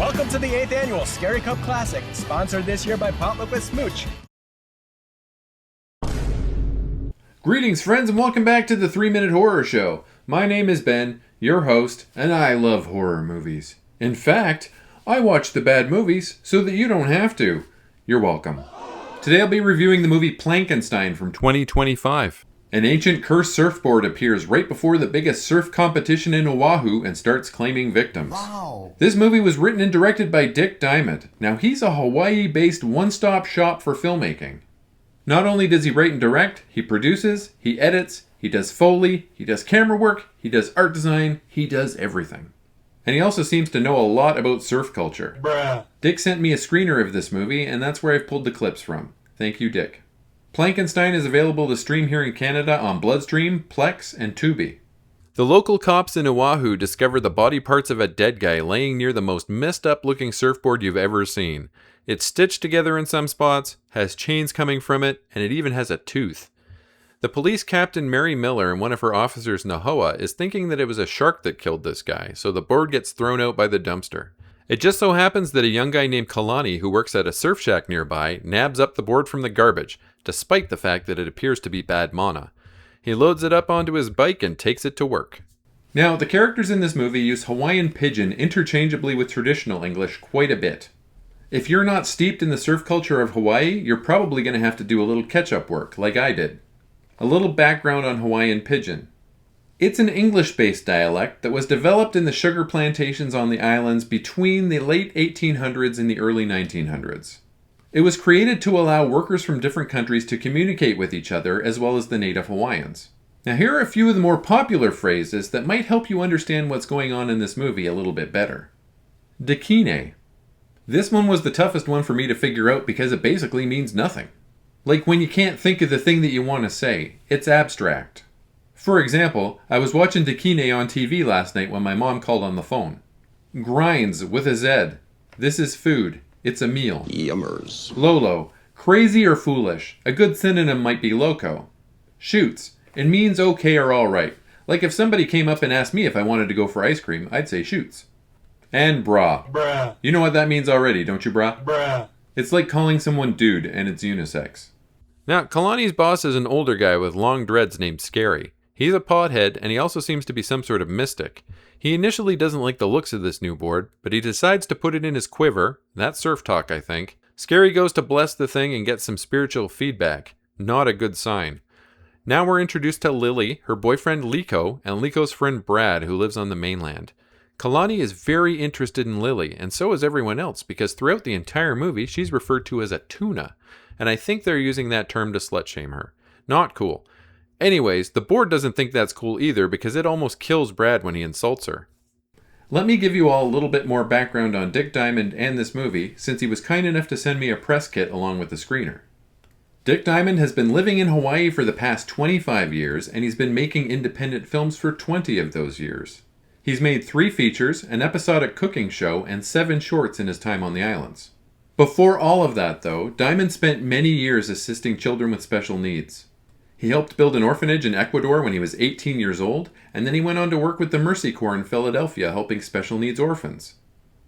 Welcome to the 8th Annual Scary Cup Classic, sponsored this year by Potluck with Smooch. Greetings, friends, and welcome back to the 3-Minute Horror Show. My name is Ben, your host, and I love horror movies. In fact, I watch the bad movies so that you don't have to. You're welcome. Today I'll be reviewing the movie Plankenstein from 2025. An ancient cursed surfboard appears right before the biggest surf competition in Oahu and starts claiming victims. Wow. This movie was written and directed by Dick Diamond. Now he's a Hawaii-based one-stop shop for filmmaking. Not only does he write and direct, he produces, he edits, he does Foley, he does camera work, he does art design, he does everything. And he also seems to know a lot about surf culture. Brah. Dick sent me a screener of this movie, and that's where I've pulled the clips from. Thank you, Dick. Plankenstein is available to stream here in Canada on Bloodstream, Plex, and Tubi. The local cops in Oahu discover the body parts of a dead guy laying near the most messed up looking surfboard you've ever seen. It's stitched together in some spots, has chains coming from it, and it even has a tooth. The police captain Mary Miller and one of her officers, Nahoa, is thinking that it was a shark that killed this guy, so the board gets thrown out by the dumpster. It just so happens that a young guy named Kalani, who works at a surf shack nearby, nabs up the board from the garbage, despite the fact that it appears to be bad mana. He loads it up onto his bike and takes it to work. Now, the characters in this movie use Hawaiian Pidgin interchangeably with traditional English quite a bit. If you're not steeped in the surf culture of Hawaii, you're probably going to have to do a little catch-up work, like I did. A little background on Hawaiian Pidgin. It's an English-based dialect that was developed in the sugar plantations on the islands between the late 1800s and the early 1900s. It was created to allow workers from different countries to communicate with each other as well as the native Hawaiians. Now here are a few of the more popular phrases that might help you understand what's going on in this movie a little bit better. Dakine. This one was the toughest one for me to figure out because it basically means nothing. Like when you can't think of the thing that you want to say. It's abstract. For example, I was watching Dakine on TV last night when my mom called on the phone. Grinds with a Z. This is food. It's a meal. Yummers. Lolo. Crazy or foolish. A good synonym might be loco. Shoots. It means okay or alright. Like if somebody came up and asked me if I wanted to go for ice cream, I'd say shoots. And brah. Brah. You know what that means already, don't you, brah? Brah. It's like calling someone dude, and it's unisex. Now, Kalani's boss is an older guy with long dreads named Scary. He's a pothead, and he also seems to be some sort of mystic. He initially doesn't like the looks of this new board, but he decides to put it in his quiver. That's surf talk, I think. Scary goes to bless the thing and gets some spiritual feedback. Not a good sign. Now we're introduced to Lily, her boyfriend Liko, and Liko's friend Brad, who lives on the mainland. Kalani is very interested in Lily, and so is everyone else, because throughout the entire movie, she's referred to as a tuna, and I think they're using that term to slut-shame her. Not cool. Anyways, the board doesn't think that's cool either, because it almost kills Brad when he insults her. Let me give you all a little bit more background on Dick Diamond and this movie, since he was kind enough to send me a press kit along with the screener. Dick Diamond has been living in Hawaii for the past 25 years, and he's been making independent films for 20 of those years. He's made 3 features, an episodic cooking show, and 7 shorts in his time on the islands. Before all of that, though, Diamond spent many years assisting children with special needs. He helped build an orphanage in Ecuador when he was 18 years old, and then he went on to work with the Mercy Corps in Philadelphia helping special needs orphans.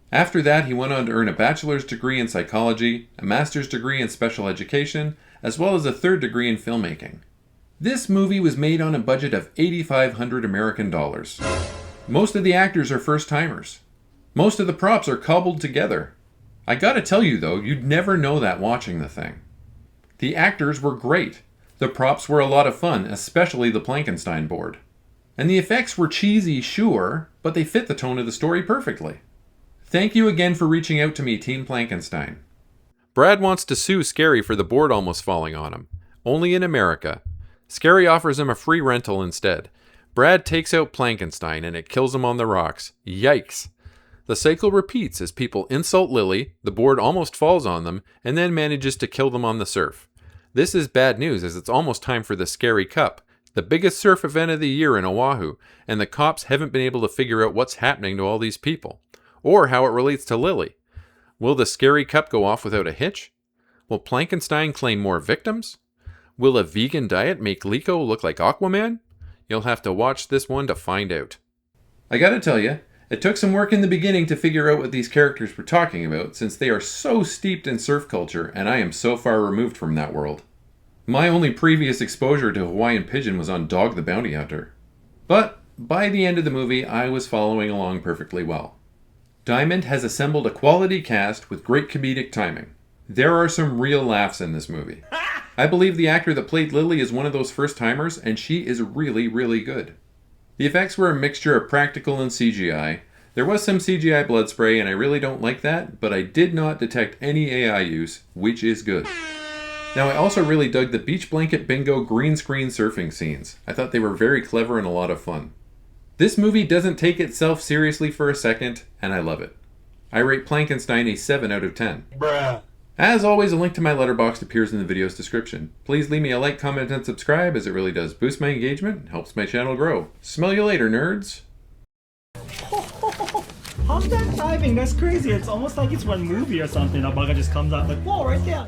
After that, he went on to earn a bachelor's degree in psychology, a master's degree in special education, as well as a 3rd degree in filmmaking. This movie was made on a budget of $8,500 American dollars. Most of the actors are first-timers. Most of the props are cobbled together. I gotta tell you though, you'd never know that watching the thing. The actors were great. The props were a lot of fun, especially the Plankenstein board. And the effects were cheesy, sure, but they fit the tone of the story perfectly. Thank you again for reaching out to me, Team Plankenstein. Brad wants to sue Scary for the board almost falling on him. Only in America. Scary offers him a free rental instead. Brad takes out Plankenstein and it kills him on the rocks. Yikes! The cycle repeats as people insult Lily, the board almost falls on them, and then manages to kill them on the surf. This is bad news as it's almost time for the Scary Cup, the biggest surf event of the year in Oahu, and the cops haven't been able to figure out what's happening to all these people, or how it relates to Lily. Will the Scary Cup go off without a hitch? Will Plankenstein claim more victims? Will a vegan diet make Liko look like Aquaman? You'll have to watch this one to find out. I gotta tell you, It took some work in the beginning to figure out what these characters were talking about, since they are so steeped in surf culture and I am so far removed from that world. My only previous exposure to Hawaiian Pidgin was on Dog the Bounty Hunter. But by the end of the movie, I was following along perfectly well. Diamond has assembled a quality cast with great comedic timing. There are some real laughs in this movie. I believe the actor that played Lily is one of those first-timers, and she is really, really good. The effects were a mixture of practical and CGI. There was some CGI blood spray, and I really don't like that, but I did not detect any AI use, which is good. Now, I also really dug the beach blanket bingo green screen surfing scenes. I thought they were very clever and a lot of fun. This movie doesn't take itself seriously for a second, and I love it. I rate Plankenstein a 7 out of 10. Brah. As always, a link to my Letterboxd appears in the video's description. Please leave me a like, comment, and subscribe, as it really does boost my engagement and helps my channel grow. Smell you later, nerds! How's that timing? That's crazy. It's almost like it's one movie or something. A bugger just comes out like, whoa, right there.